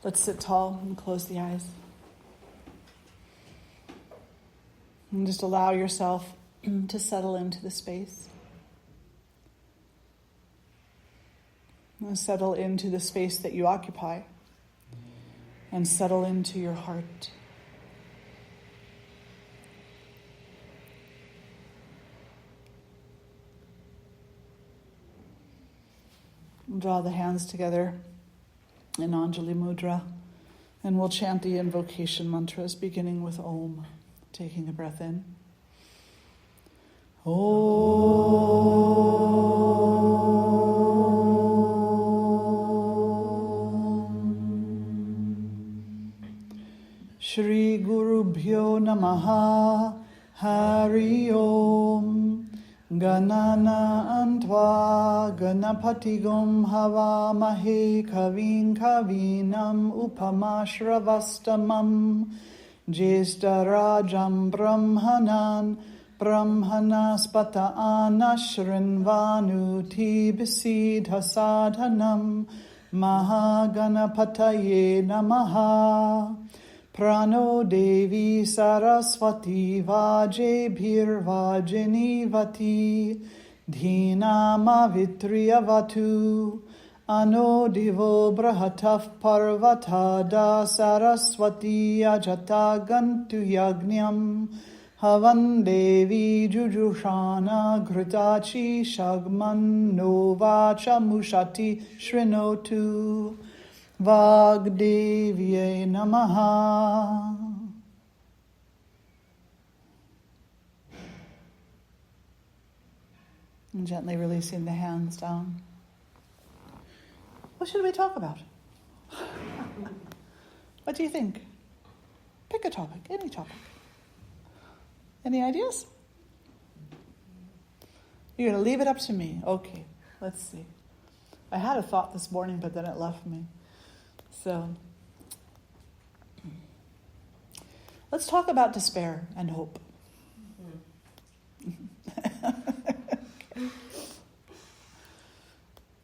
Let's sit tall and close the eyes. And just allow yourself to settle into the space. And settle into the space that you occupy. And settle into your heart. Draw the hands together in Anjali Mudra, and we'll chant the invocation mantras beginning with Om, taking a breath in. Om. Shri Guru Bhyo Namaha, Hari Om. Ganana antva ganapatigom havamahe kavin kavinam upamashravastamam jeshtarajam brahmanaspata anashrinvanuti bisidha sadhanam mahaganapataye namaha. Prano Devi Saraswati Vajebhir Vajinivati Dhinama Vitriyavatu Ano Divo Brahataf Parvatada Saraswati Ajata Gantu Yagnyam Havan Devi Jujushana Ghritachi Shagman Novacha Mushati Shrinotu Vagdevye Namaha. And gently releasing the hands down. What should we talk about? What do you think? Pick a topic, any topic. Any ideas? You're going to leave it up to me. Okay, let's see. I had a thought this morning, but then it left me. So, let's talk about despair and hope.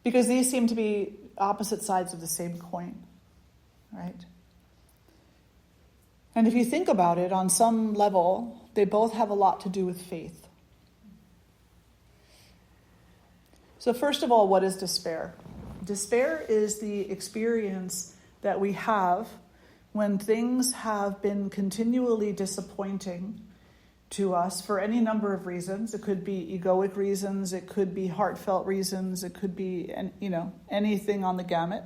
Because these seem to be opposite sides of the same coin, right? And if you think about it, on some level, they both have a lot to do with faith. So first of all, what is despair? Despair is the experience that we have when things have been continually disappointing to us for any number of reasons. It could be egoic reasons, it could be heartfelt reasons, it could be, anything on the gamut.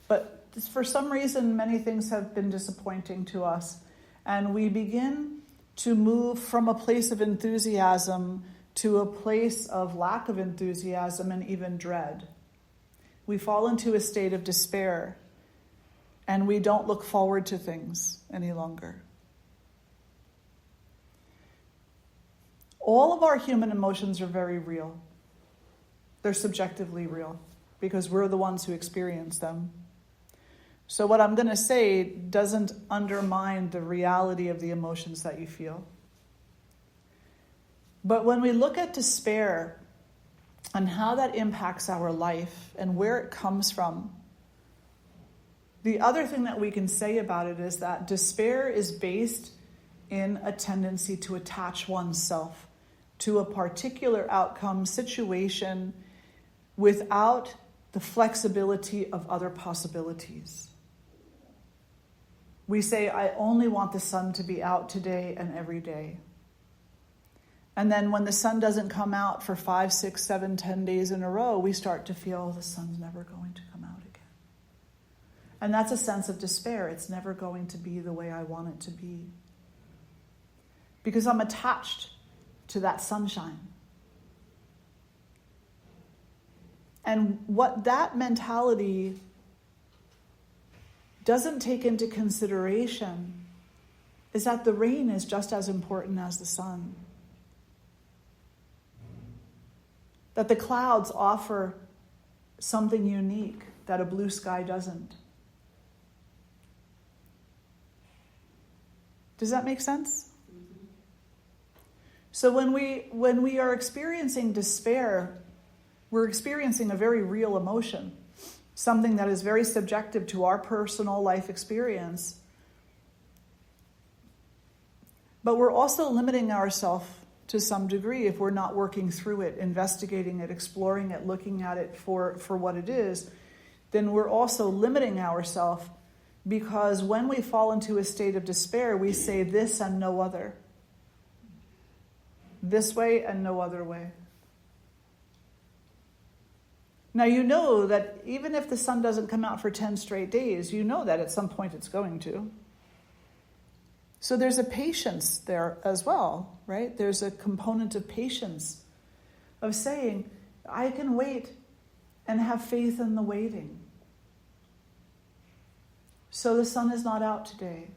But for some reason, many things have been disappointing to us. And we begin to move from a place of enthusiasm to a place of lack of enthusiasm and even dread. We fall into a state of despair. And we don't look forward to things any longer. All of our human emotions are very real. They're subjectively real because we're the ones who experience them. So what I'm going to say doesn't undermine the reality of the emotions that you feel. But when we look at despair and how that impacts our life and where it comes from, the other thing that we can say about it is that despair is based in a tendency to attach oneself to a particular outcome situation without the flexibility of other possibilities. We say, I only want the sun to be out today and every day. And then when the sun doesn't come out for 5, 6, 7, 10 days in a row, we start to feel the sun's never going to come out again. And that's a sense of despair. It's never going to be the way I want it to be. Because I'm attached to that sunshine. And what that mentality doesn't take into consideration is that the rain is just as important as the sun. That the clouds offer something unique that a blue sky doesn't. Does that make sense? Mm-hmm. So when we are experiencing despair, we're experiencing a very real emotion. something that is very subjective to our personal life experience. But we're also limiting ourselves to some degree if we're not working through it, investigating it, exploring it, looking at it for what it is. Then we're also limiting ourselves, because when we fall into a state of despair, we say this and no other. This way and no other way. Now you know that even if the sun doesn't come out for 10 straight days, you know that at some point it's going to. So there's a patience there as well, right? There's a component of patience, of saying, I can wait and have faith in the waiting. So the sun is not out today.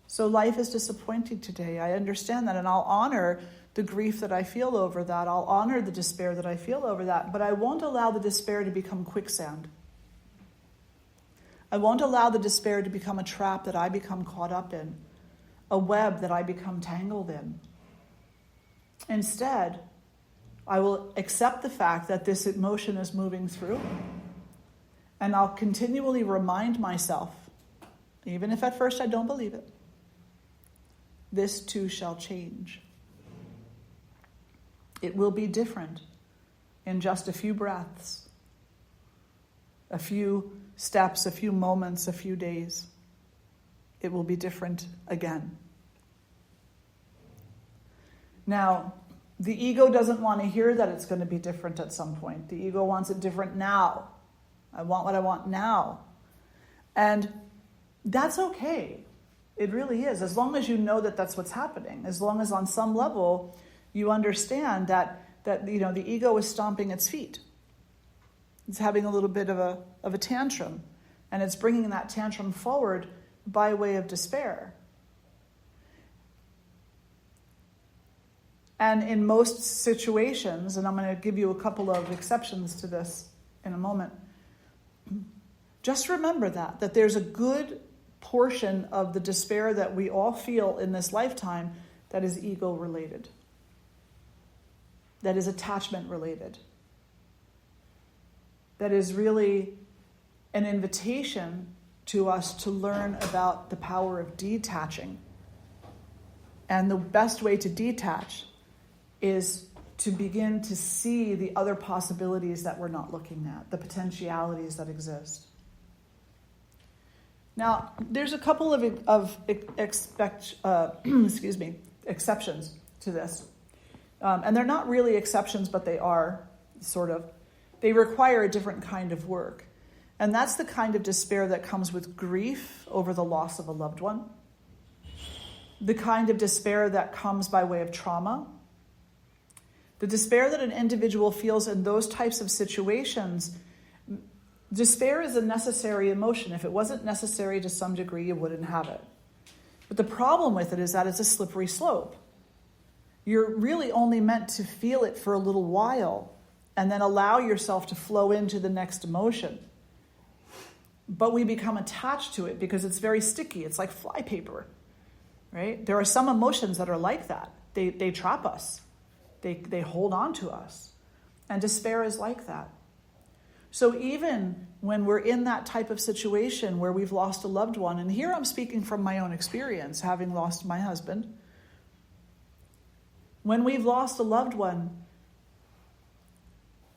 So life is disappointing today. I understand that, and I'll honor the grief that I feel over that. I'll honor the despair that I feel over that, but I won't allow the despair to become quicksand. I won't allow the despair to become a trap that I become caught up in, a web that I become tangled in. Instead, I will accept the fact that this emotion is moving through, and I'll continually remind myself, even if at first I don't believe it, this too shall change. It will be different in just a few breaths, a few steps, a few moments, a few days. It will be different again. Now, the ego doesn't want to hear that it's going to be different at some point. The ego wants it different now. I want what I want now. And that's okay. It really is. As long as you know that that's what's happening. As long as on some level you understand that the ego is stomping its feet. It's having a little bit of a tantrum, and it's bringing that tantrum forward by way of despair. And in most situations, and I'm going to give you a couple of exceptions to this in a moment, just remember that there's a good portion of the despair that we all feel in this lifetime that is ego related, that is attachment related. That is really an invitation to us to learn about the power of detaching. And the best way to detach is to begin to see the other possibilities that we're not looking at, the potentialities that exist. Now, there's a couple of exceptions to this. And they're not really exceptions, but they are, sort of. They require a different kind of work. And that's the kind of despair that comes with grief over the loss of a loved one. The kind of despair that comes by way of trauma. The despair that an individual feels in those types of situations. Despair is a necessary emotion. If it wasn't necessary to some degree, you wouldn't have it. But the problem with it is that it's a slippery slope. You're really only meant to feel it for a little while and then allow yourself to flow into the next emotion. But we become attached to it because it's very sticky. It's like flypaper, right? There are some emotions that are like that. They trap us. They hold on to us. And despair is like that. So even when we're in that type of situation where we've lost a loved one, and here I'm speaking from my own experience, having lost my husband. When we've lost a loved one,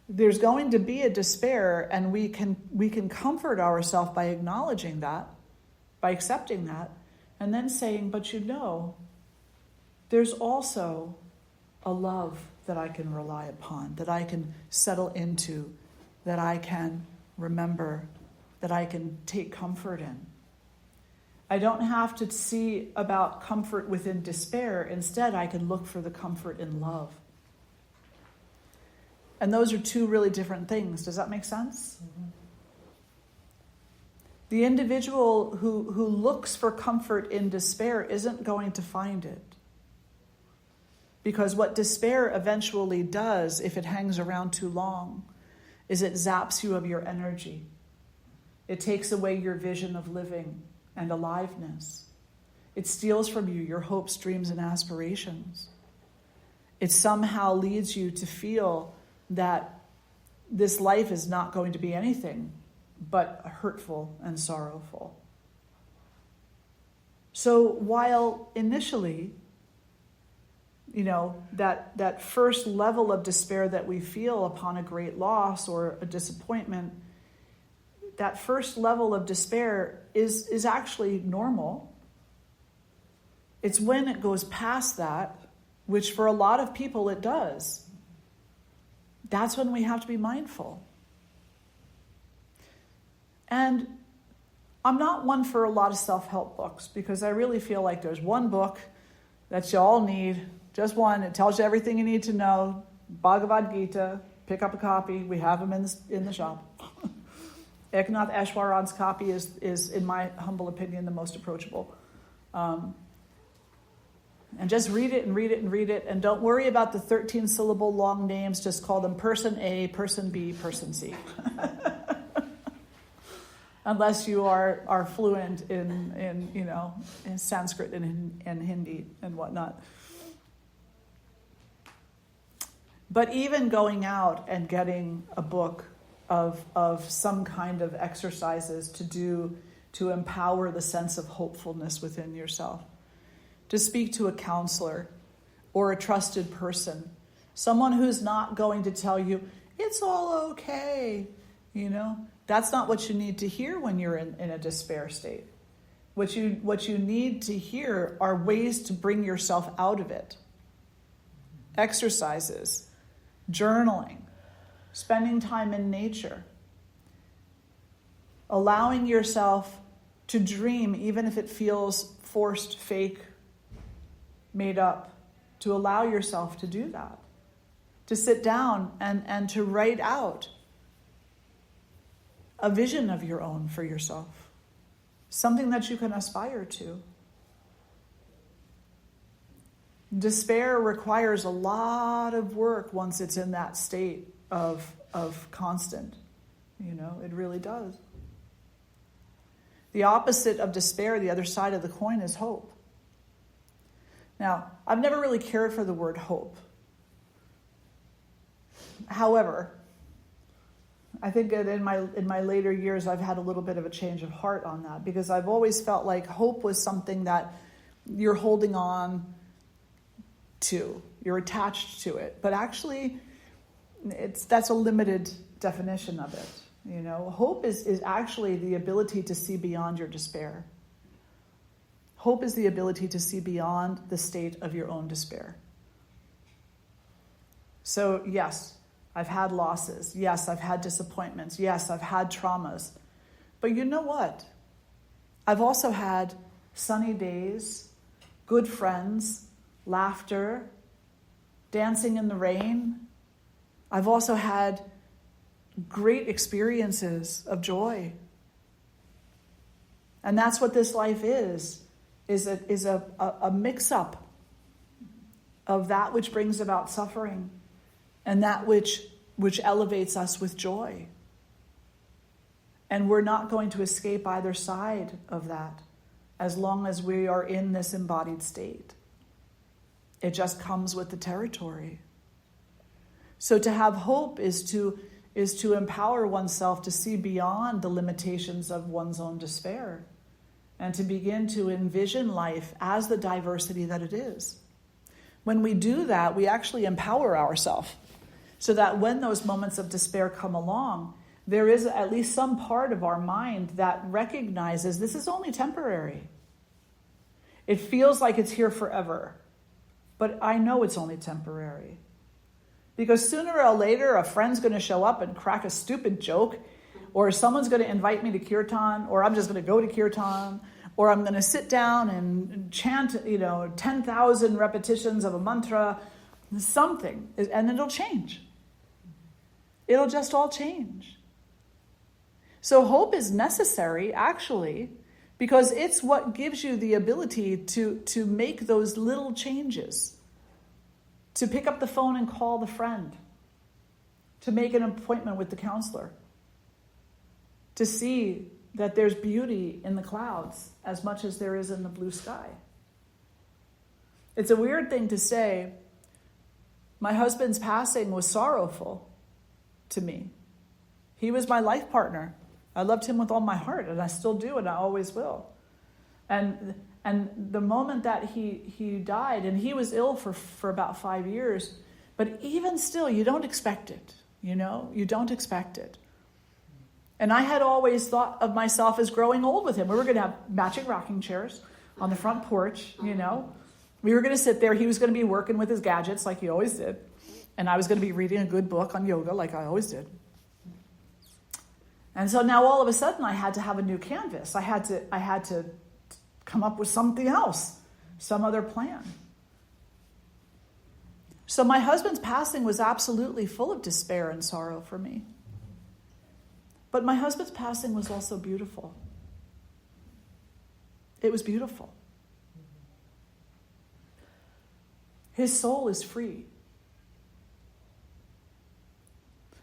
there's going to be a despair, and we can comfort ourselves by acknowledging that, by accepting that, and then saying, but there's also a love that I can rely upon, that I can settle into, that I can remember, that I can take comfort in. I don't have to see about comfort within despair. Instead, I can look for the comfort in love. And those are two really different things. Does that make sense? Mm-hmm. The individual who looks for comfort in despair isn't going to find it. Because what despair eventually does, if it hangs around too long, is it zaps you of your energy. It takes away your vision of living and aliveness. It steals from you your hopes, dreams, and aspirations. It somehow leads you to feel that this life is not going to be anything but hurtful and sorrowful. So while initially, that first level of despair that we feel upon a great loss or a disappointment, that first level of despair is actually normal. It's when it goes past that, which for a lot of people it does. That's when we have to be mindful. And I'm not one for a lot of self-help books, because I really feel like there's one book that you all need, just one. It tells you everything you need to know. Bhagavad Gita. Pick up a copy. We have them in the shop. Eknath Eshwaran's copy is, in my humble opinion, the most approachable. And just read it and read it and read it. And don't worry about the 13-syllable long names. Just call them Person A, Person B, Person C. Unless you are fluent in Sanskrit and Hindi and whatnot. But even going out and getting a book of some kind of exercises to do to empower the sense of hopefulness within yourself, to speak to a counselor or a trusted person, someone who's not going to tell you it's all okay, That's not what you need to hear when you're in a despair state. What you need to hear are ways to bring yourself out of it. Exercises, journaling, spending time in nature, allowing yourself to dream even if it feels forced, fake, made up, to allow yourself to do that. To sit down and to write out a vision of your own for yourself. Something that you can aspire to. Despair requires a lot of work once it's in that state of constant. It really does. The opposite of despair, the other side of the coin, is hope. Now, I've never really cared for the word hope. However, I think that in my later years, I've had a little bit of a change of heart on that, because I've always felt like hope was something that you're holding on to, you're attached to it. But actually, that's a limited definition of it. Hope is actually the ability to see beyond your despair. Hope is the ability to see beyond the state of your own despair. So yes, I've had losses. Yes, I've had disappointments. Yes, I've had traumas. But you know what? I've also had sunny days, good friends, laughter, dancing in the rain. I've also had great experiences of joy. And that's what this life is a mix-up of that which brings about suffering and that which elevates us with joy. And we're not going to escape either side of that as long as we are in this embodied state. It just comes with the territory. So to have hope is to empower oneself to see beyond the limitations of one's own despair and to begin to envision life as the diversity that it is. When we do that, we actually empower ourselves so that when those moments of despair come along, there is at least some part of our mind that recognizes this is only temporary. It feels like it's here forever, but I know it's only temporary. Because sooner or later, a friend's going to show up and crack a stupid joke, or someone's going to invite me to kirtan, or I'm just going to go to kirtan, or I'm going to sit down and chant, 10,000 repetitions of a mantra, something, and it'll change. It'll just all change. So hope is necessary, actually, because it's what gives you the ability to make those little changes. To pick up the phone and call the friend. To make an appointment with the counselor. To see that there's beauty in the clouds as much as there is in the blue sky. It's a weird thing to say. My husband's passing was sorrowful to me. He was my life partner. I loved him with all my heart, and I still do, and I always will. And the moment that he died, and he was ill for about 5 years, but even still, you don't expect it, you know? You don't expect it. And I had always thought of myself as growing old with him. We were going to have matching rocking chairs on the front porch, you know? We were going to sit there. He was going to be working with his gadgets like he always did. And I was going to be reading a good book on yoga like I always did. And so now all of a sudden I had to have a new canvas. I had to come up with something else, some other plan. So my husband's passing was absolutely full of despair and sorrow for me. But my husband's passing was also beautiful. It was beautiful. His soul is free.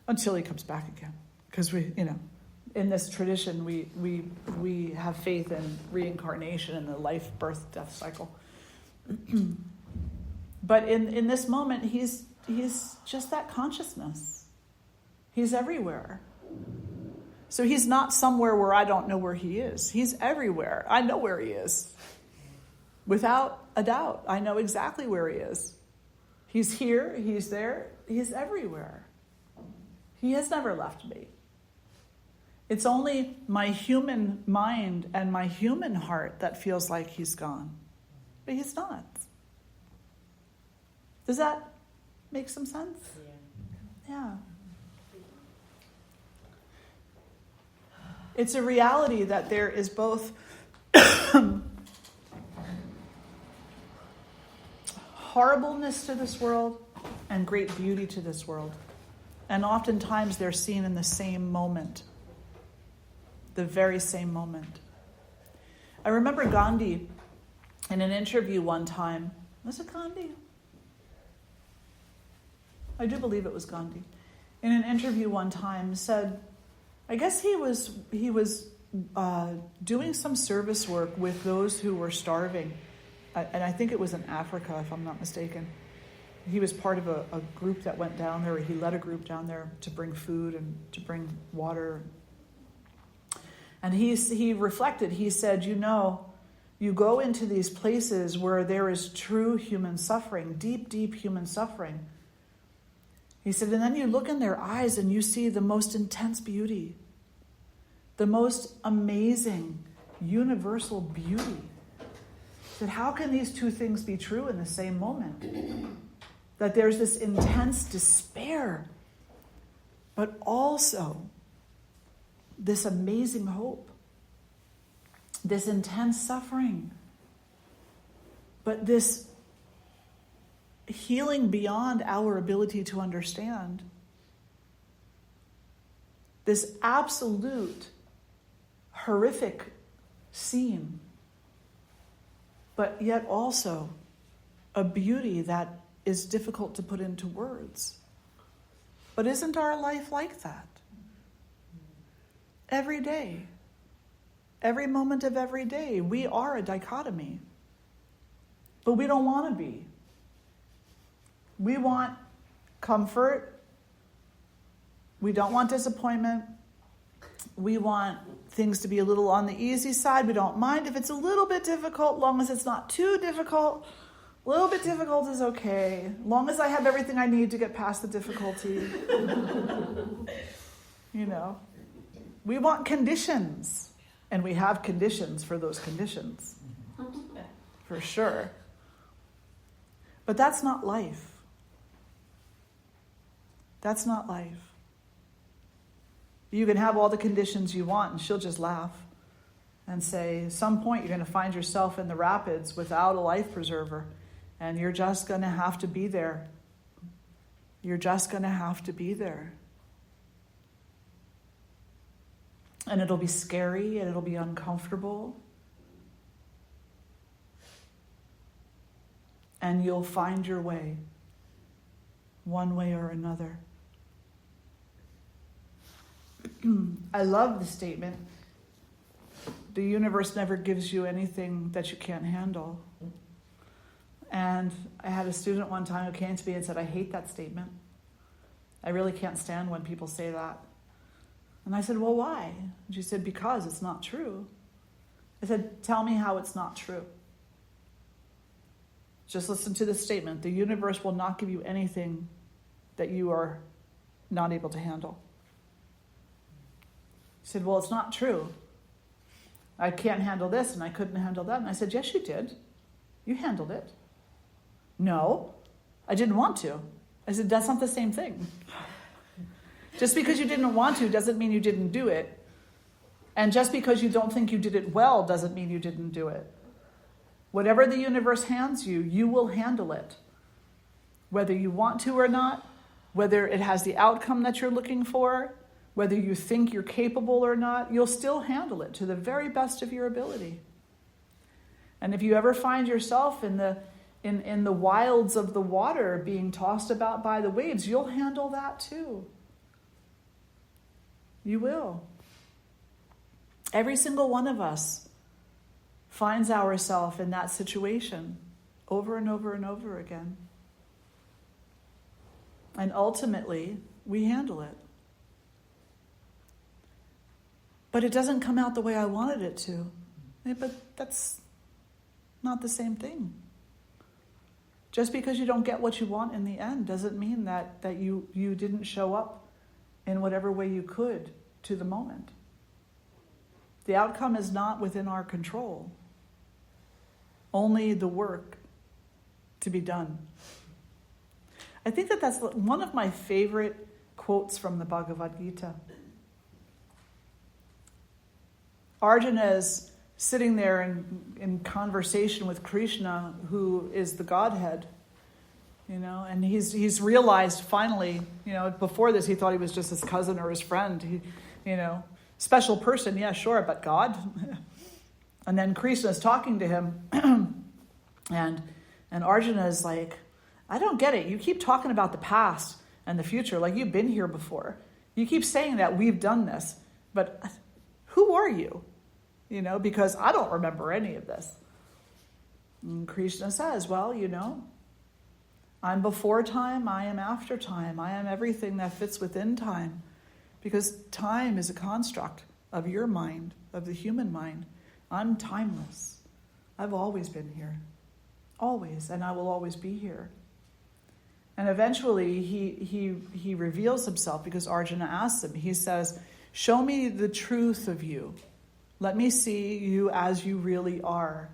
Until he comes back again. Because we, you know, in this tradition, we have faith in reincarnation and the life, birth, death cycle. But in this moment, he's just that consciousness. He's everywhere. So he's not somewhere where I don't know where he is. He's everywhere. I know where he is. Without a doubt, I know exactly where he is. He's here, he's there, he's everywhere. He has never left me. It's only my human mind and my human heart that feels like he's gone. But he's not. Does that make some sense? Yeah. It's a reality that there is both horribleness to this world and great beauty to this world. And oftentimes they're seen in the same moment. The very same moment. I remember Gandhi in an interview one time. Was it Gandhi? I do believe it was Gandhi. In an interview one time said, I guess he was doing some service work with those who were starving. And I think it was in Africa, if I'm not mistaken. He was part of a group that went down there. He led a group down there to bring food and to bring water. And he reflected, he said, you know, you go into these places where there is true human suffering, deep, deep human suffering. He said, and then you look in their eyes and you see the most intense beauty, the most amazing, universal beauty. He said, how can these two things be true in the same moment? That there's this intense despair, but also this amazing hope, this intense suffering, but this healing beyond our ability to understand, this absolute horrific scene, but yet also a beauty that is difficult to put into words. But isn't our life like that? Every day, every moment of every day, we are a dichotomy. But we don't want to be. We want comfort. We don't want disappointment. We want things to be a little on the easy side. We don't mind if it's a little bit difficult, long as it's not too difficult. A little bit difficult is okay, long as I have everything I need to get past the difficulty. You know, we want conditions, and we have conditions for those conditions, for sure. But that's not life. That's not life. You can have all the conditions you want, and she'll just laugh and say, at some point you're going to find yourself in the rapids without a life preserver, and you're just going to have to be there. You're just going to have to be there. And it'll be scary, and it'll be uncomfortable. And you'll find your way, one way or another. I love the statement, the universe never gives you anything that you can't handle. And I had a student one time who came to me and said, I hate that statement. I really can't stand when people say that. And I said, well, why? And she said, because it's not true. I said, tell me how it's not true. Just listen to this statement. The universe will not give you anything that you are not able to handle. She said, well, it's not true. I can't handle this and I couldn't handle that. And I said, yes, you did. You handled it. No, I didn't want to. I said, that's not the same thing. Just because you didn't want to doesn't mean you didn't do it. And just because you don't think you did it well doesn't mean you didn't do it. Whatever the universe hands you, you will handle it. Whether you want to or not, whether it has the outcome that you're looking for, whether you think you're capable or not, you'll still handle it to the very best of your ability. And if you ever find yourself in the wilds of the water being tossed about by the waves, you'll handle that too. You will. Every single one of us finds ourselves in that situation over and over and over again. And ultimately, we handle it. But it doesn't come out the way I wanted it to. But that's not the same thing. Just because you don't get what you want in the end doesn't mean that you didn't show up in whatever way you could to the moment. The outcome is not within our control. Only the work to be done. I think that's one of my favorite quotes from the Bhagavad Gita. Arjuna is sitting there in conversation with Krishna, who is the Godhead, and he's realized finally, before this he thought he was just his cousin or his friend, special person, yeah, sure, but God. And then Krishna is talking to him, and Arjuna is like, I don't get it. You keep talking about the past and the future like you've been here before. You keep saying that we've done this, but who are you? Because I don't remember any of this. And Krishna says, well, I'm before time, I am after time, I am everything that fits within time. Because time is a construct of your mind, of the human mind. I'm timeless. I've always been here. Always, and I will always be here. And eventually he reveals himself because Arjuna asks him. He says, show me the truth of you. Let me see you as you really are.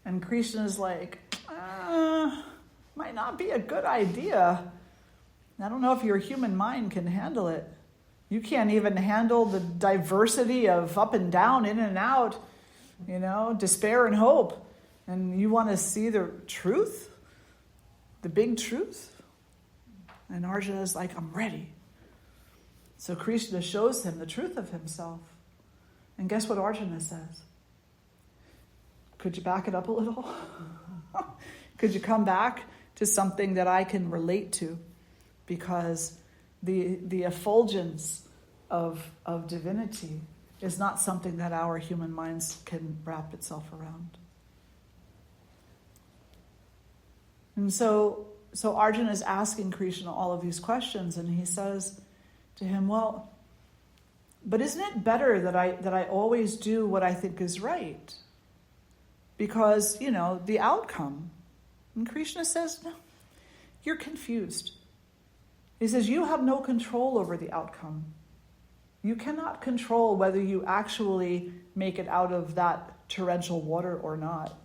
And Krishna is like, might not be a good idea. I don't know if your human mind can handle it. You can't even handle the diversity of up and down, in and out, despair and hope. And you want to see the truth? The big truth? And Arjuna is like, I'm ready. So Krishna shows him the truth of himself. And guess what Arjuna says? Could you back it up a little? Could you come back to something that I can relate to? Because the effulgence of divinity is not something that our human minds can wrap itself around. And so Arjuna is asking Krishna all of these questions, and he says to him, well, but isn't it better that I always do what I think is right? Because, the outcome. And Krishna says, no, you're confused. He says, you have no control over the outcome. You cannot control whether you actually make it out of that torrential water or not.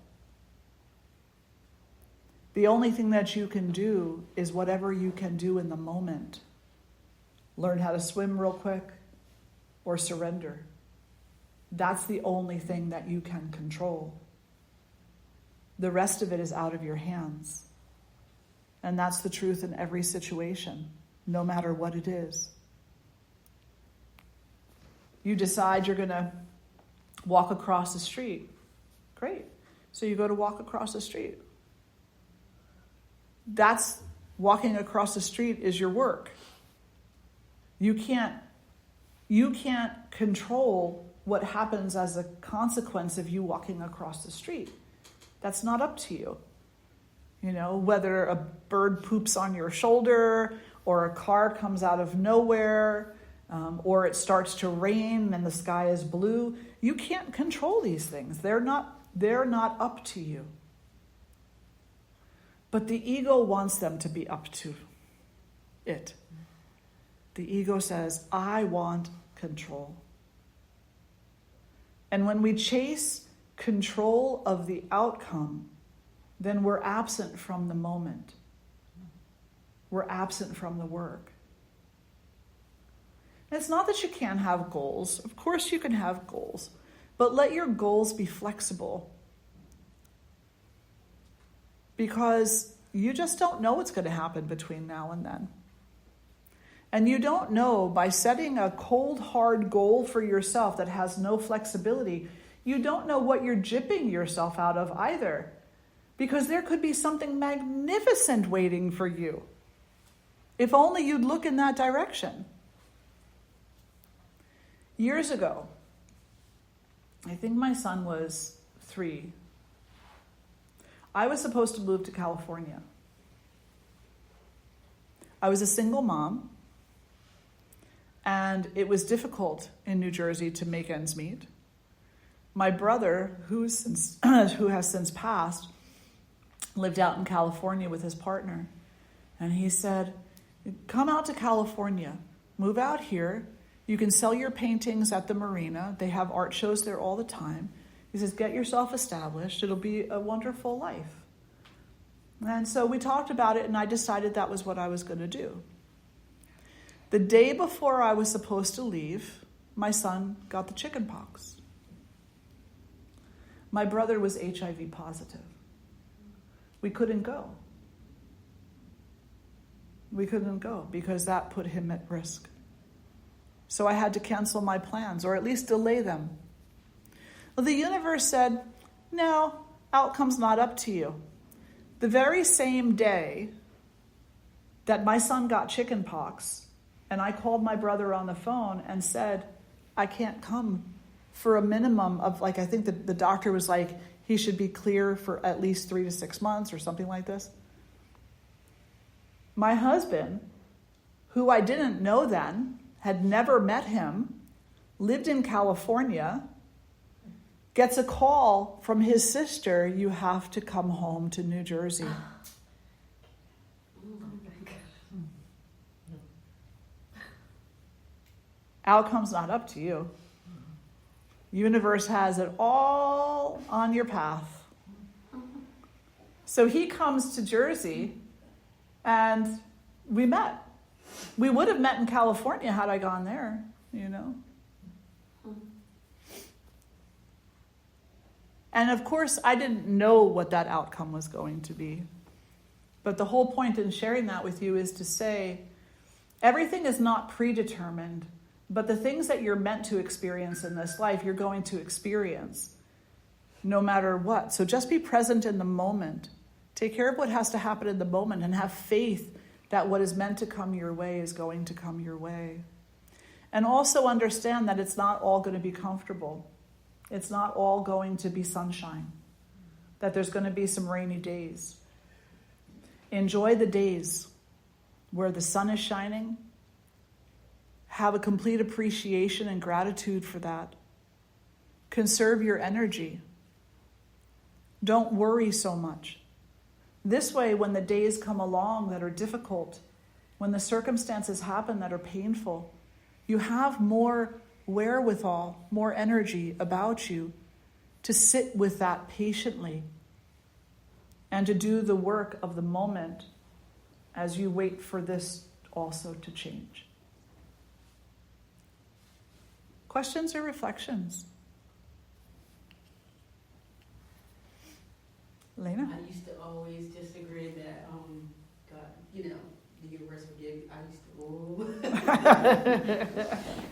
The only thing that you can do is whatever you can do in the moment. Learn how to swim real quick or surrender. That's the only thing that you can control. The rest of it is out of your hands. And that's the truth in every situation, no matter what it is. You decide you're going to walk across the street. Great. So you go to walk across the street. That's walking across the street is your work. You can't control what happens as a consequence of you walking across the street. That's not up to you. Whether a bird poops on your shoulder or a car comes out of nowhere, or it starts to rain and the sky is blue. You can't control these things. They're not up to you. But the ego wants them to be up to it. The ego says, I want control. And when we chase control of the outcome, then we're absent from the moment. We're absent from the work. And it's not that you can't have goals. Of course you can have goals. But let your goals be flexible. Because you just don't know what's going to happen between now and then. And you don't know, by setting a cold, hard goal for yourself that has no flexibility, you don't know what you're gypping yourself out of either. Because there could be something magnificent waiting for you. If only you'd look in that direction. Years ago, I think my son was 3. I was supposed to move to California. I was a single mom, and it was difficult in New Jersey to make ends meet. My brother, who has since passed, lived out in California with his partner, and he said, come out to California, move out here. You can sell your paintings at the marina. They have art shows there all the time. He says, get yourself established. It'll be a wonderful life. And so we talked about it, and I decided that was what I was going to do. The day before I was supposed to leave, my son got the chicken pox. My brother was HIV positive. We couldn't go. We couldn't go because that put him at risk. So I had to cancel my plans, or at least delay them. Well, the universe said, no, outcome's not up to you. The very same day that my son got chicken pox, and I called my brother on the phone and said, I can't come for a minimum of, I think the doctor was like, he should be clear for at least 3 to 6 months or something like this. My husband, who I didn't know then, had never met him, lived in California, gets a call from his sister, you have to come home to New Jersey. Outcome's not up to you. Universe has it all on your path. So he comes to Jersey, and we met. We would have met in California had I gone there, And of course, I didn't know what that outcome was going to be. But the whole point in sharing that with you is to say, everything is not predetermined, but the things that you're meant to experience in this life, you're going to experience no matter what. So just be present in the moment. Take care of what has to happen in the moment and have faith that what is meant to come your way is going to come your way. And also understand that it's not all going to be comfortable. It's not all going to be sunshine. That there's going to be some rainy days. Enjoy the days where the sun is shining. Have a complete appreciation and gratitude for that. Conserve your energy. Don't worry so much. This way, when the days come along that are difficult, when the circumstances happen that are painful, you have more wherewithal, more energy about you to sit with that patiently and to do the work of the moment as you wait for this also to change. Questions or reflections? Lena? I used to always disagree that, God, the universe would give. I used to,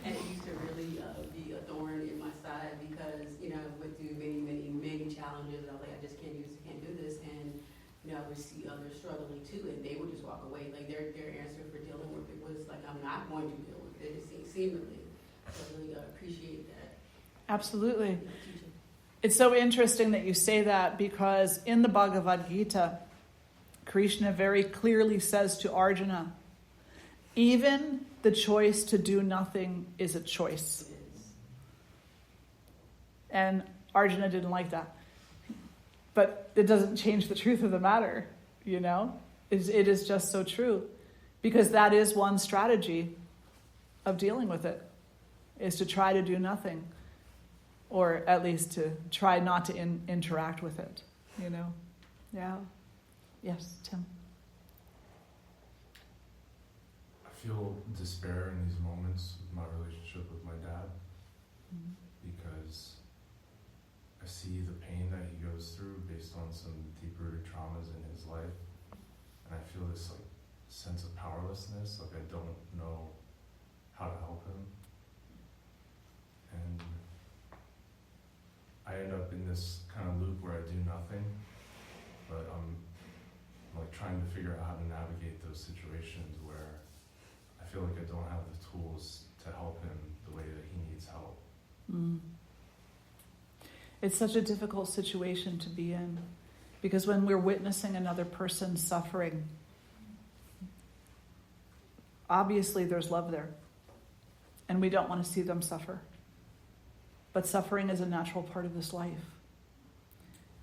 and it used to really be a thorn in my side because, I went through many challenges, and I was like, I just can't do this, and, I would see others struggling too, and they would just walk away. Like, their answer for dealing with it was like, I'm not going to deal with it, seemingly. So I really appreciate that. Absolutely. It's so interesting that you say that because in the Bhagavad Gita, Krishna very clearly says to Arjuna, Even the choice to do nothing is a choice. And Arjuna didn't like that. But it doesn't change the truth of the matter, you know? It is just so true. Because that is one strategy of dealing with it, is to try to do nothing. Or at least to try not to interact with it, you know? Yeah. Yes, Tim. I feel despair in these moments with my relationship with my dad, because I see the pain that he goes through based on some deep-rooted traumas in his life, and I feel this like sense of powerlessness, like I don't know how to help him, and I end up in this kind of loop where I do nothing, but I'm like trying to figure out how to navigate those situations where I feel like I don't have the tools to help him the way that he needs help. It's such a difficult situation to be in, because when we're witnessing another person suffering, obviously there's love there, and we don't want to see them suffer. But suffering is a natural part of this life,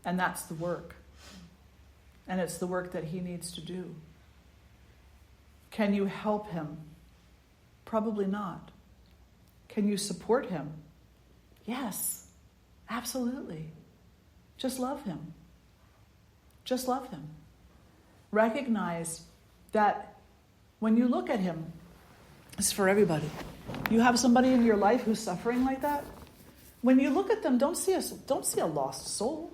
and that's the work. And it's the work that he needs to do. Can you help him? Probably not. Can you support him? Yes, absolutely. Just love him. Just love him. Recognize that when you look at him, it's for everybody. You have somebody in your life who's suffering like that. When you look at them, don't see a lost soul.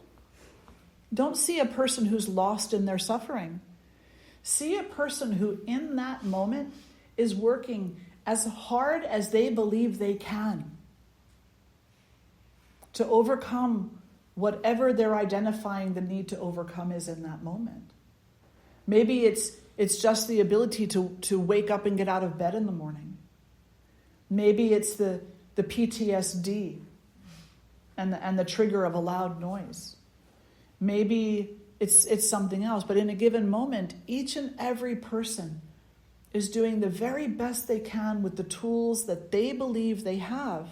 Don't see a person who's lost in their suffering. See a person who in that moment is working as hard as they believe they can to overcome whatever they're identifying the need to overcome is in that moment. Maybe it's just the ability to wake up and get out of bed in the morning. Maybe it's the PTSD and the trigger of a loud noise. Maybe it's something else, but in a given moment, each and every person is doing the very best they can with the tools that they believe they have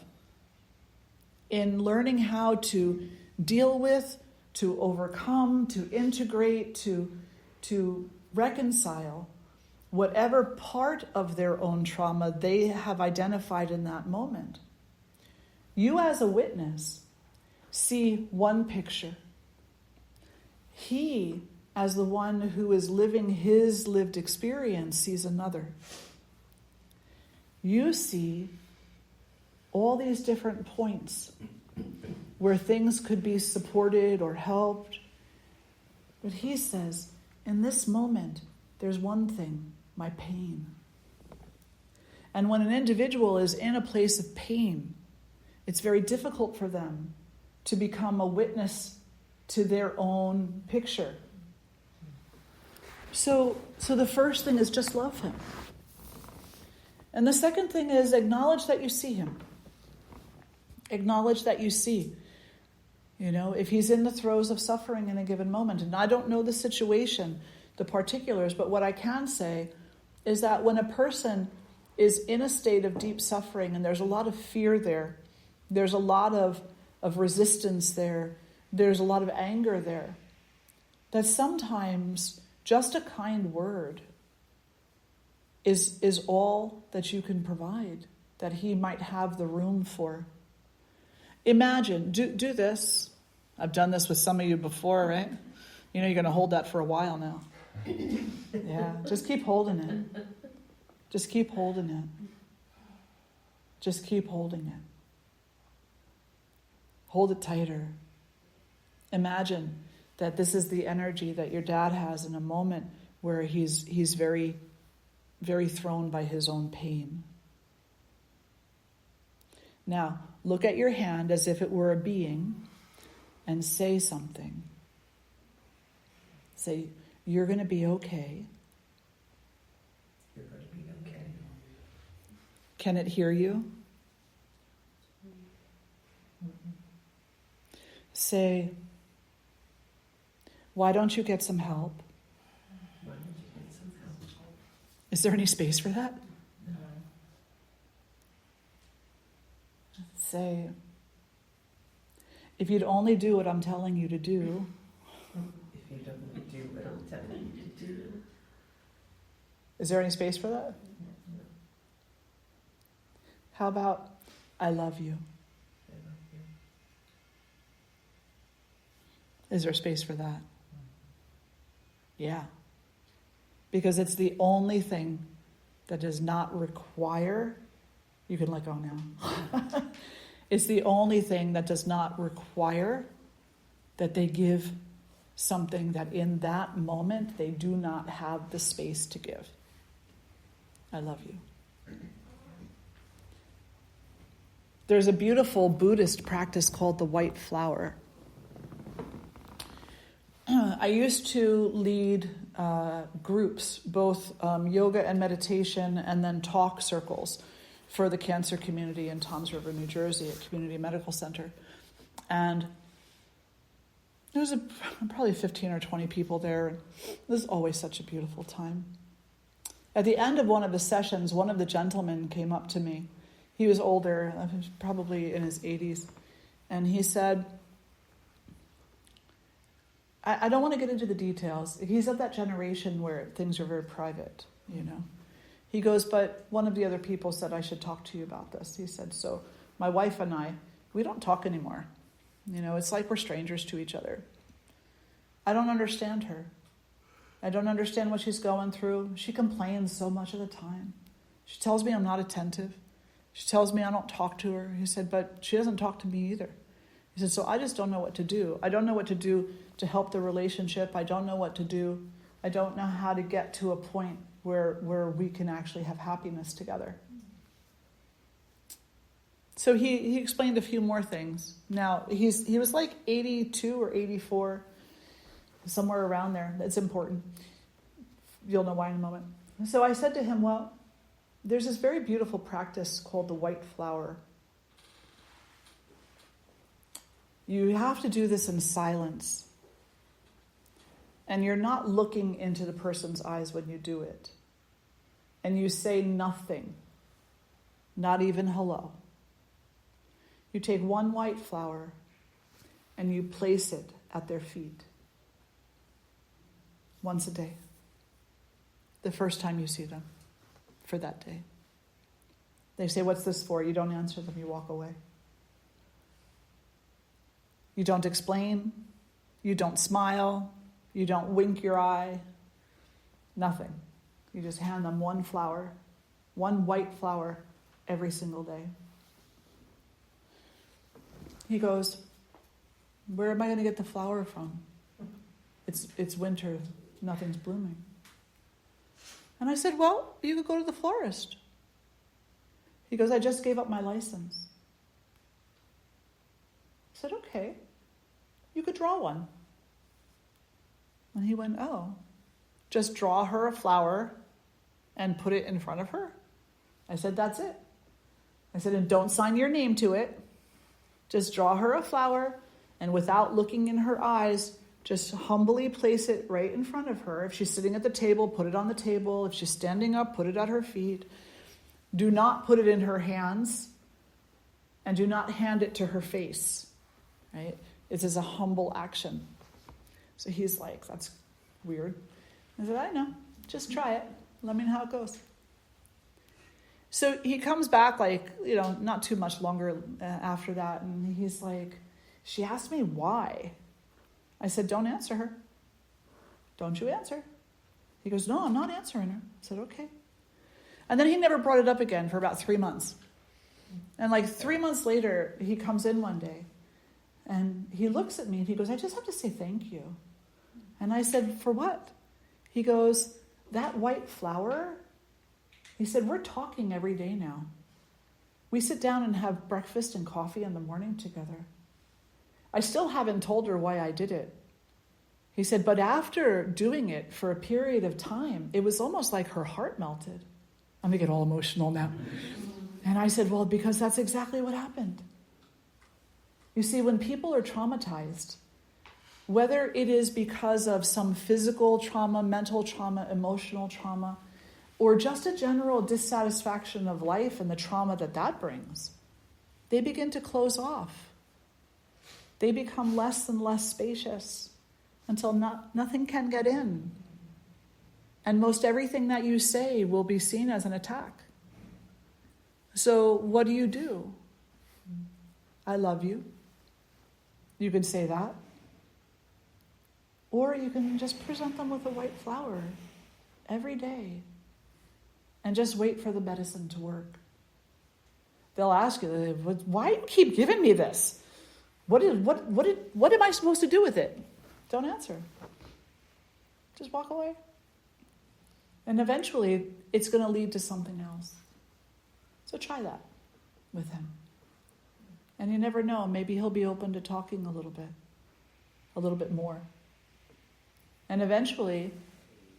in learning how to deal with, to overcome, to integrate, to reconcile whatever part of their own trauma they have identified in that moment. You as a witness see one picture. He, as the one who is living his lived experience, sees another. You see all these different points where things could be supported or helped. But he says, in this moment, there's one thing, my pain. And when an individual is in a place of pain, it's very difficult for them to become a witness to their own picture. So the first thing is just love him. And the second thing is acknowledge that you see him. Acknowledge that you see. You know, if he's in the throes of suffering in a given moment, and I don't know the situation, the particulars, but what I can say is that when a person is in a state of deep suffering and there's a lot of fear there, there's a lot of resistance there, there's a lot of anger there, that sometimes just a kind word is all that you can provide, that he might have the room for. Imagine, do this. I've done this with some of you before, right? You know you're going to hold that for a while now. Yeah, just keep holding it. Just keep holding it. Just keep holding it. Hold it tighter. Imagine that this is the energy that your dad has in a moment where he's very, very thrown by his own pain. Now, look at your hand as if it were a being and say something. Say, you're going to be okay. You're going to be okay. Can it hear you? Say, why don't you get some help? Why don't you get some help? Is there any space for that? say, if you'd only do what I'm telling you to do. If you don't do what I'm telling you to do. Is there any space for that? No, How about, I love you? I love you. Is there space for that? Yeah. Because it's the only thing that does not require, you can let go now. It's the only thing that does not require that they give something that in that moment they do not have the space to give. I love you. There's a beautiful Buddhist practice called the white flower. I used to lead groups, both yoga and meditation, and then talk circles for the cancer community in Toms River, New Jersey, at Community Medical Center. And there was probably 15 or 20 people there. And it was always such a beautiful time. At the end of one of the sessions, one of the gentlemen came up to me. He was older, probably in his 80s. And he said, I don't want to get into the details. He's of that generation where things are very private, you know. He goes, but one of the other people said I should talk to you about this. He said, so my wife and I, we don't talk anymore. You know, it's like we're strangers to each other. I don't understand her. I don't understand what she's going through. She complains so much of the time. She tells me I'm not attentive. She tells me I don't talk to her. He said, but she doesn't talk to me either. He said, so I just don't know what to do. I don't know what to do to help the relationship. I don't know what to do. I don't know how to get to a point where we can actually have happiness together. So he explained a few more things. Now, he was like 82 or 84, somewhere around there. It's important. You'll know why in a moment. So I said to him, well, there's this very beautiful practice called the white flower. You have to do this in silence. And you're not looking into the person's eyes when you do it. And you say nothing, not even hello. You take one white flower and you place it at their feet. Once a day. The first time you see them for that day. They say, what's this for? You don't answer them, you walk away. You don't explain. You don't smile. You don't wink your eye. Nothing. You just hand them one flower, one white flower every single day. He goes, where am I going to get the flower from? It's winter. Nothing's blooming. And I said, well, you could go to the florist. He goes, I just gave up my license. I said, okay, you could draw one. And he went, oh, just draw her a flower and put it in front of her? I said, that's it. I said, and don't sign your name to it. Just draw her a flower, and without looking in her eyes, just humbly place it right in front of her. If she's sitting at the table, put it on the table. If she's standing up, put it at her feet. Do not put it in her hands, and do not hand it to her face. Right? It is a humble action. So he's like, that's weird. I said, I know. Just try it. Let me know how it goes. So he comes back not too much longer after that. And he's like, she asked me why. I said, don't answer her. Don't you answer. He goes, no, I'm not answering her. I said, okay. And then he never brought it up again for about 3 months. And 3 months later, he comes in one day. And he looks at me and he goes, I just have to say thank you. And I said, for what? He goes, that white flower. He said, we're talking every day now. We sit down and have breakfast and coffee in the morning together. I still haven't told her why I did it. He said, but after doing it for a period of time, it was almost like her heart melted. I'm going to get all emotional now. And I said, well, because that's exactly what happened. You see, when people are traumatized, whether it is because of some physical trauma, mental trauma, emotional trauma, or just a general dissatisfaction of life and the trauma that brings, they begin to close off. They become less and less spacious until nothing can get in. And most everything that you say will be seen as an attack. So what do? I love you. You can say that. Or you can just present them with a white flower every day and just wait for the medicine to work. They'll ask you, why do you keep giving me this? What am I supposed to do with it? Don't answer. Just walk away. And eventually, it's going to lead to something else. So try that with him. And you never know, maybe he'll be open to talking a little bit more. And eventually,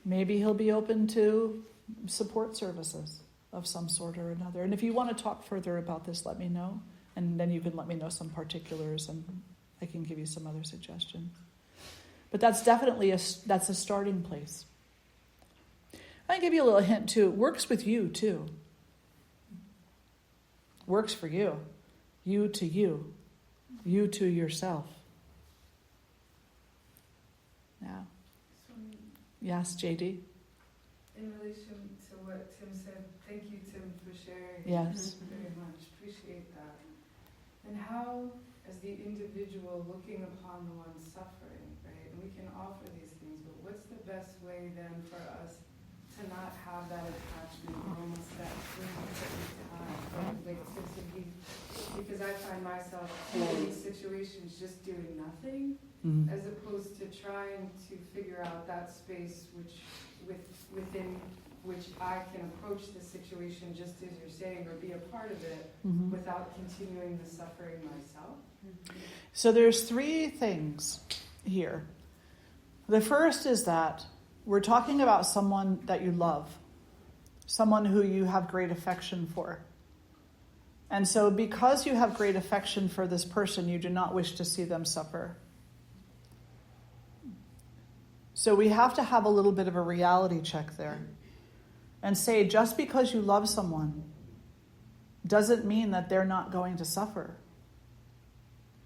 maybe he'll be open to support services of some sort or another. And if you want to talk further about this, let me know. And then you can let me know some particulars and I can give you some other suggestions. But that's definitely that's a starting place. I can give you a little hint too. It works with you too. Works for you. You to you. You to yourself. Now. Yes, JD? In relation to what Tim said, thank you, Tim, for sharing. Yes. Very much. Appreciate that. And how, as the individual looking upon the one suffering, right, and we can offer these things, but what's the best way then for us to not have that attachment, almost that time, like to be, because I find myself in these situations just doing nothing, as opposed to trying to figure out that space within which I can approach the situation just as you're saying, or be a part of it without continuing the suffering myself. So there's three things here. The first is that we're talking about someone that you love, someone who you have great affection for. And so because you have great affection for this person, you do not wish to see them suffer. So we have to have a little bit of a reality check there and say, just because you love someone doesn't mean that they're not going to suffer.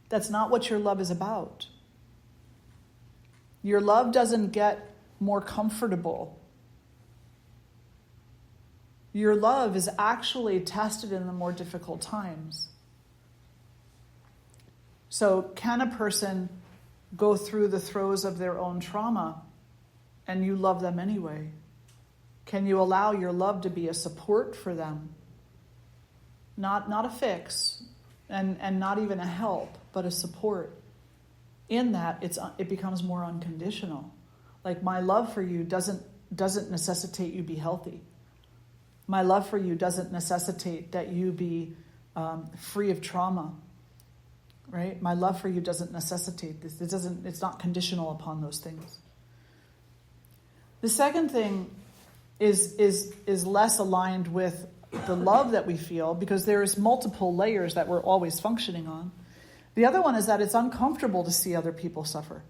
That's not what your love is about. Your love doesn't get more comfortable. Your love is actually tested in the more difficult times. So can a person go through the throes of their own trauma and you love them anyway? Can you allow your love to be a support for them? Not a fix and not even a help, but a support. In that, it becomes more unconditional. Like my love for you doesn't necessitate you be healthy. My love for you doesn't necessitate that you be free of trauma. Right? My love for you doesn't necessitate this. It's not conditional upon those things. The second thing is less aligned with the love that we feel, because there's multiple layers that we're always functioning on. The other one is that it's uncomfortable to see other people suffer.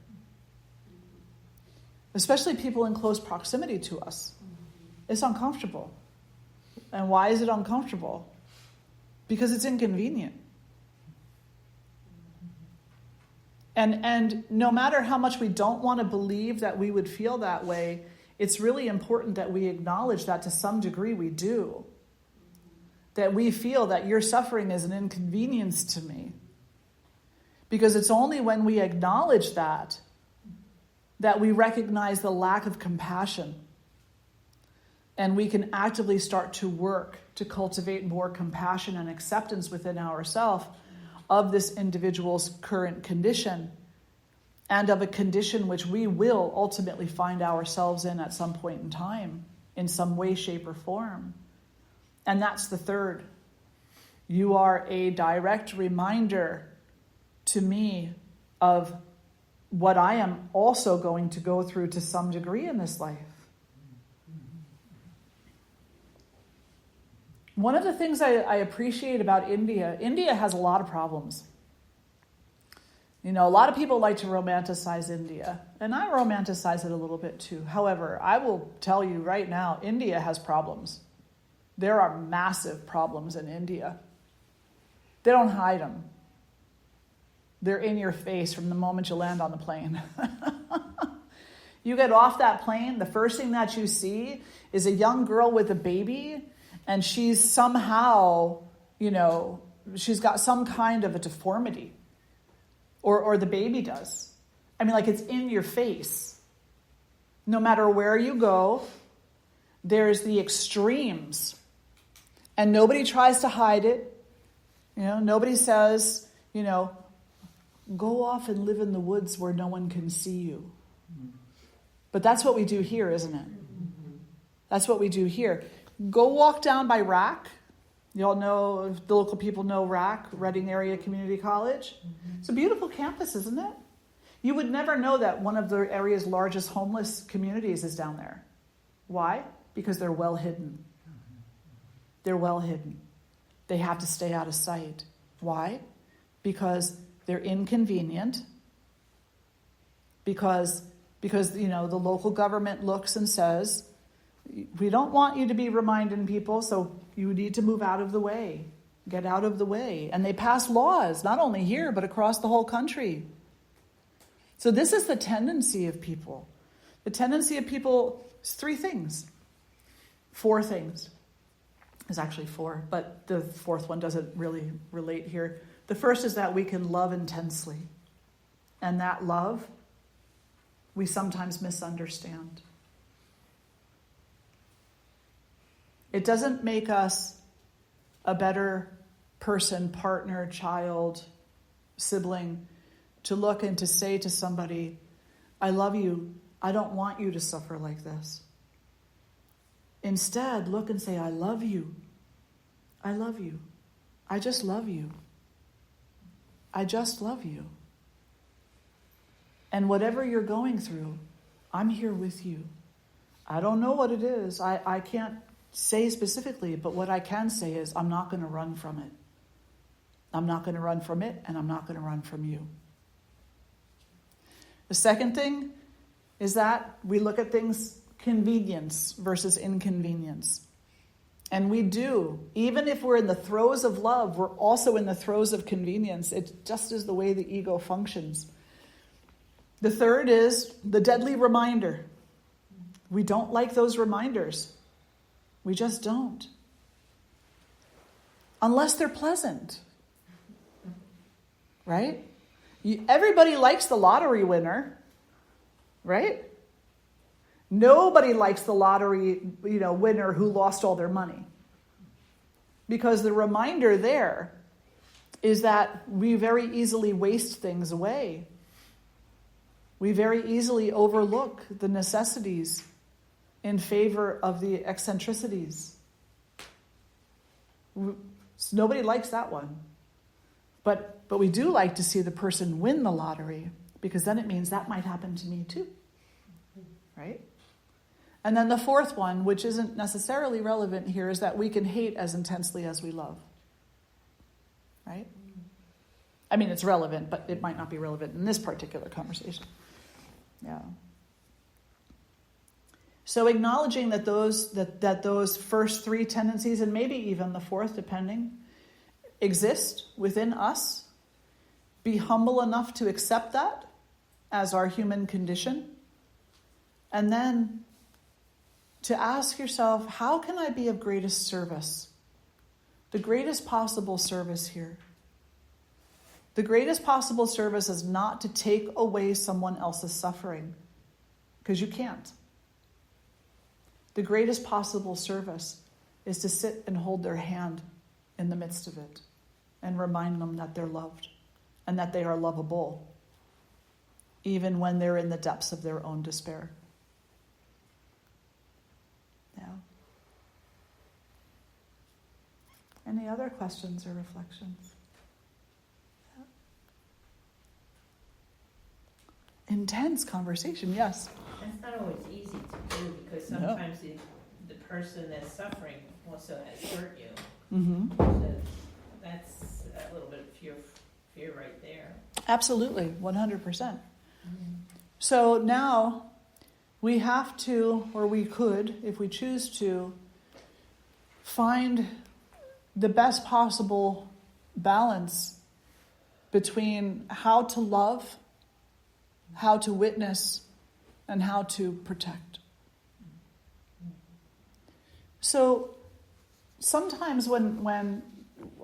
Especially people in close proximity to us. It's uncomfortable. And why is it uncomfortable? Because it's inconvenient. And no matter how much we don't want to believe that we would feel that way, it's really important that we acknowledge that to some degree we do. That we feel that your suffering is an inconvenience to me. Because it's only when we acknowledge that we recognize the lack of compassion. And we can actively start to work to cultivate more compassion and acceptance within ourselves of this individual's current condition and of a condition which we will ultimately find ourselves in at some point in time, in some way, shape, or form. And that's the third. You are a direct reminder to me of what I am also going to go through to some degree in this life. One of the things I appreciate about India has a lot of problems. You know, a lot of people like to romanticize India, and I romanticize it a little bit too. However, I will tell you right now, India has problems. There are massive problems in India. They don't hide them. They're in your face from the moment you land on the plane. You get off that plane, the first thing that you see is a young girl with a baby, and she's somehow, she's got some kind of a deformity. Or the baby does. I mean, like, it's in your face. No matter where you go, there's the extremes. And nobody tries to hide it. Nobody says, go off and live in the woods where no one can see you. But that's what we do here, isn't it? That's what we do here. Go walk down by RAC. You all know, the local people know RAC, Reading Area Community College. It's a beautiful campus, isn't it? You would never know that one of the area's largest homeless communities is down there. Why? Because they're well hidden. They're well hidden. They have to stay out of sight. Why? Because they're inconvenient. Because the local government looks and says, we don't want you to be reminding people, so you need to move out of the way. Get out of the way. And they pass laws, not only here, but across the whole country. So this is the tendency of people. The tendency of people is 3 things. 4 things. There's actually 4, but the 4th one doesn't really relate here. The first is that we can love intensely. And that love, we sometimes misunderstand. It doesn't make us a better person, partner, child, sibling, to look and to say to somebody, I love you. I don't want you to suffer like this. Instead, look and say, I love you. I love you. I just love you. I just love you. And whatever you're going through, I'm here with you. I don't know what it is. I can't say specifically, but what I can say is I'm not going to run from it. I'm not going to run from it, and I'm not going to run from you. The second thing is that we look at things convenience versus inconvenience. And we do. Even if we're in the throes of love, we're also in the throes of convenience. It just is the way the ego functions. The third is the deadly reminder. We don't like those reminders. We just don't. Unless they're pleasant. Right? Everybody likes the lottery winner. Right? Nobody likes the lottery, winner who lost all their money. Because the reminder there is that we very easily waste things away. We very easily overlook the necessities in favor of the eccentricities. Nobody likes that one. But we do like to see the person win the lottery, because then it means that might happen to me too. Right? And then the 4th one, which isn't necessarily relevant here, is that we can hate as intensely as we love. Right? I mean, it's relevant, but it might not be relevant in this particular conversation. Yeah. So acknowledging that those first 3 tendencies, and maybe even the 4th, depending, exist within us. Be humble enough to accept that as our human condition. And then to ask yourself, how can I be of greatest service? The greatest possible service here. The greatest possible service is not to take away someone else's suffering, because you can't. The greatest possible service is to sit and hold their hand in the midst of it and remind them that they're loved and that they are lovable, even when they're in the depths of their own despair. Yeah. Any other questions or reflections? Yeah. Intense conversation, yes. That's not always easy to do, because sometimes the person that's suffering also has hurt you. Mm-hmm. So that's a little bit of fear right there. Absolutely, 100%. Mm-hmm. So now we have to, or we could, if we choose to, find the best possible balance between how to love, how to witness, and how to protect. So sometimes when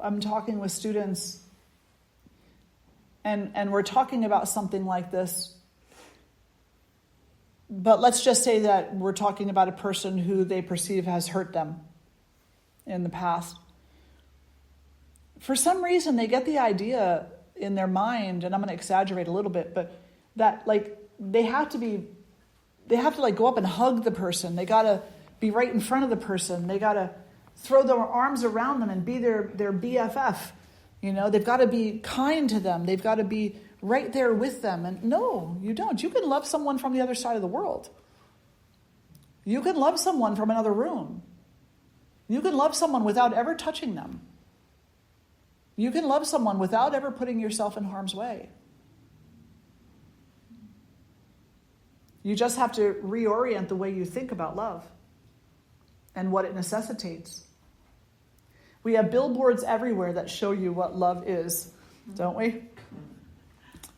I'm talking with students and we're talking about something like this, but let's just say that we're talking about a person who they perceive has hurt them in the past. For some reason, they get the idea in their mind, and I'm going to exaggerate a little bit, but that they have to go up and hug the person. They got to be right in front of the person. They got to throw their arms around them and be their BFF. They've got to be kind to them. They've got to be right there with them. And no, you don't. You can love someone from the other side of the world. You can love someone from another room. You can love someone without ever touching them. You can love someone without ever putting yourself in harm's way. You just have to reorient the way you think about love and what it necessitates. We have billboards everywhere that show you what love is, don't we?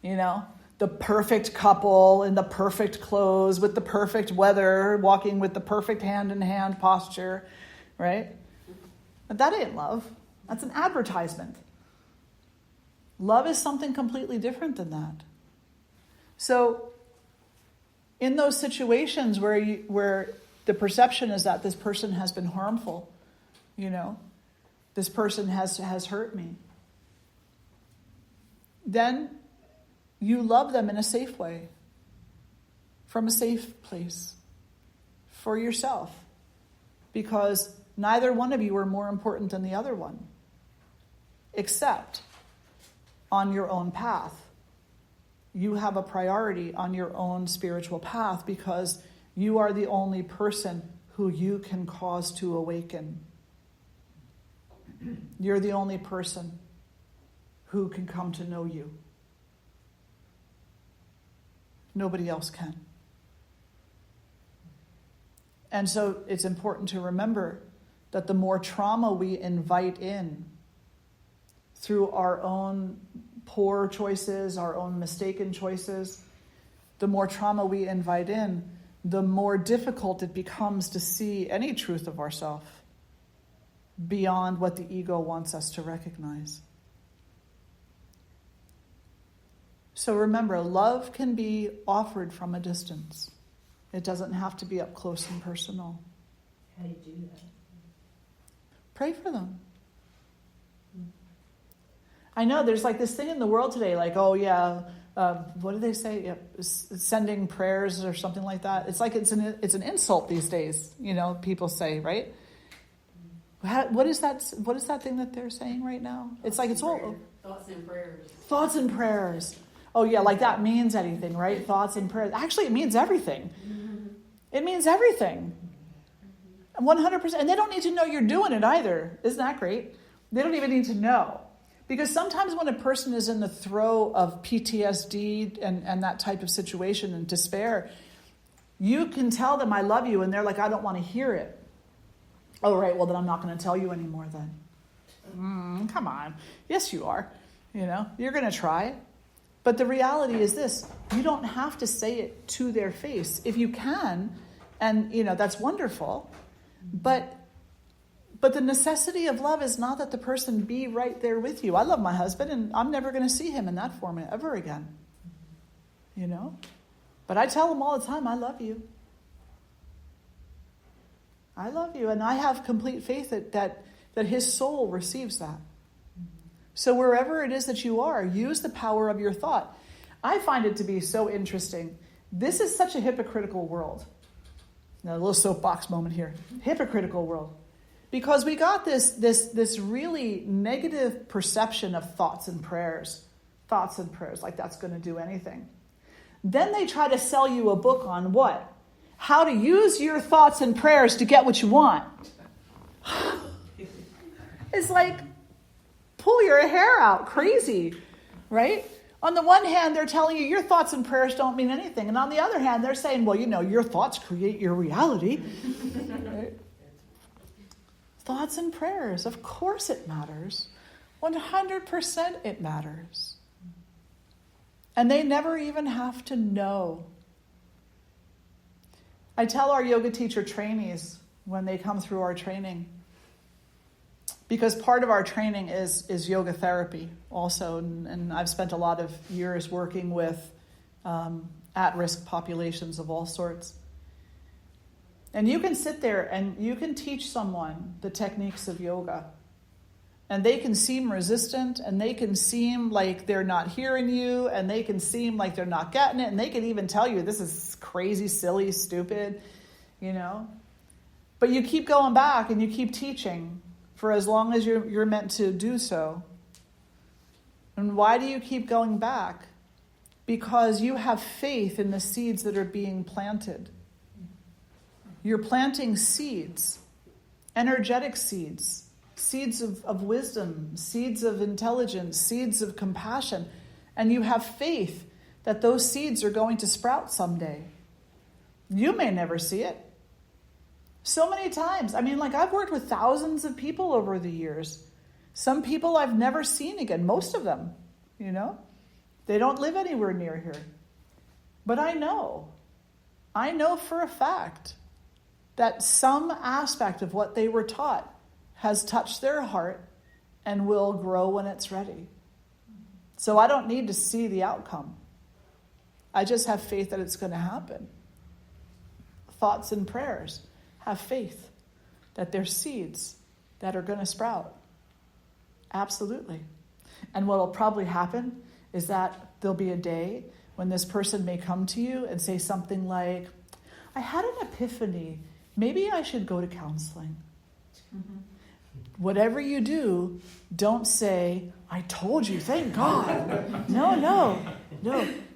The perfect couple in the perfect clothes with the perfect weather, walking with the perfect hand-in-hand posture, right? But that ain't love. That's an advertisement. Love is something completely different than that. So, in those situations where the perception is that this person has been harmful, this person has hurt me, then you love them in a safe way, from a safe place, for yourself, because neither one of you are more important than the other one, except on your own path. You have a priority on your own spiritual path because you are the only person who you can cause to awaken. You're the only person who can come to know you. Nobody else can. And so it's important to remember that the more trauma we invite in through our own poor choices, our own mistaken choices, the more trauma we invite in, the more difficult it becomes to see any truth of ourselves beyond what the ego wants us to recognize. So remember, love can be offered from a distance. It doesn't have to be up close and personal. How do you do that? Pray for them. I know there's this thing in the world today, what do they say? Yeah, sending prayers or something like that. It's it's an insult these days. People say, right? What is that? What is that thing that they're saying right now? It's all thoughts and prayers. Thoughts and prayers. Oh yeah, that means anything, right? Thoughts and prayers. Actually, it means everything. It means everything. 100%. And they don't need to know you're doing it either. Isn't that great? They don't even need to know. Because sometimes when a person is in the throe of PTSD and that type of situation and despair, you can tell them, I love you, and they're like, I don't want to hear it. Oh, right, well, then I'm not going to tell you anymore then. Come on. Yes, you are. You're going to try. But the reality is this, you don't have to say it to their face. If you can, and, that's wonderful, but the necessity of love is not that the person be right there with you. I love my husband, and I'm never going to see him in that form ever again. But I tell him all the time, I love you. I love you. And I have complete faith that his soul receives that. So wherever it is that you are, use the power of your thought. I find it to be so interesting. This is such a hypocritical world. Now, a little soapbox moment here. Hypocritical world. Because we got this really negative perception of thoughts and prayers. Thoughts and prayers, like that's going to do anything. Then they try to sell you a book on what? How to use your thoughts and prayers to get what you want. It's pull your hair out, crazy, right? On the one hand, they're telling you your thoughts and prayers don't mean anything. And on the other hand, they're saying, well, your thoughts create your reality. Right? Thoughts and prayers, of course it matters. 100% it matters. And they never even have to know. I tell our yoga teacher trainees when they come through our training, because part of our training is yoga therapy also, and I've spent a lot of years working with at-risk populations of all sorts. And you can sit there and you can teach someone the techniques of yoga, and they can seem resistant, and they can seem like they're not hearing you, and they can seem like they're not getting it, and they can even tell you this is crazy, silly, stupid, you know. But you keep going back and you keep teaching for as long as you're meant to do so. And why do you keep going back? Because you have faith in the seeds that are being planted. You're planting seeds, energetic seeds, seeds of wisdom, seeds of intelligence, seeds of compassion. And you have faith that those seeds are going to sprout someday. You may never see it. So many times. I mean, like, I've worked with thousands of people over the years. Some people I've never seen again. Most of them, you know. They don't live anywhere near here. But I know for a fact that some aspect of what they were taught has touched their heart and will grow when it's ready. So I don't need to see the outcome. I just have faith that it's going to happen. Thoughts and prayers. Have faith that they're seeds that are going to sprout. Absolutely. And what will probably happen is that there'll be a day when this person may come to you and say something like, I had an epiphany. Maybe I should go to counseling. Mm-hmm. Whatever you do, don't say, I told you, thank God. No.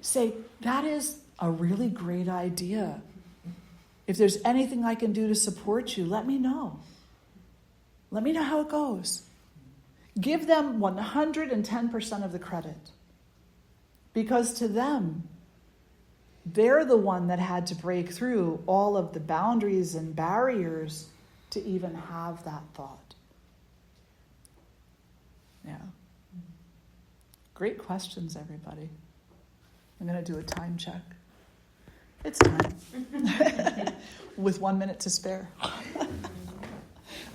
Say, that is a really great idea. If there's anything I can do to support you, let me know. Let me know how it goes. Give them 110% of the credit. Because to them, they're the one that had to break through all of the boundaries and barriers to even have that thought. Yeah. Great questions, everybody. I'm going to do a time check. It's time. With 1 minute to spare.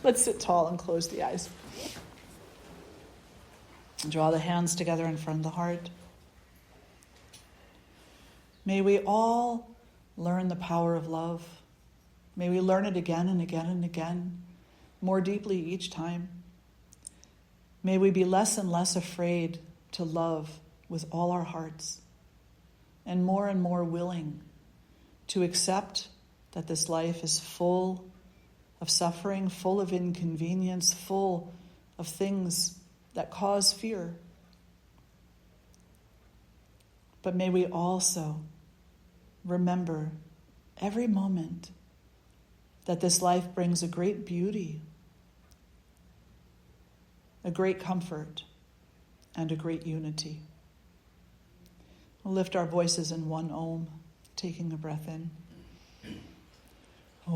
Let's sit tall and close the eyes. Draw the hands together in front of the heart. May we all learn the power of love. May we learn it again and again and again, more deeply each time. May we be less and less afraid to love with all our hearts, and more willing to accept that this life is full of suffering, full of inconvenience, full of things that cause fear. But may we also remember every moment that this life brings a great beauty, a great comfort, and a great unity. We'll lift our voices in one Om, taking a breath in. Om.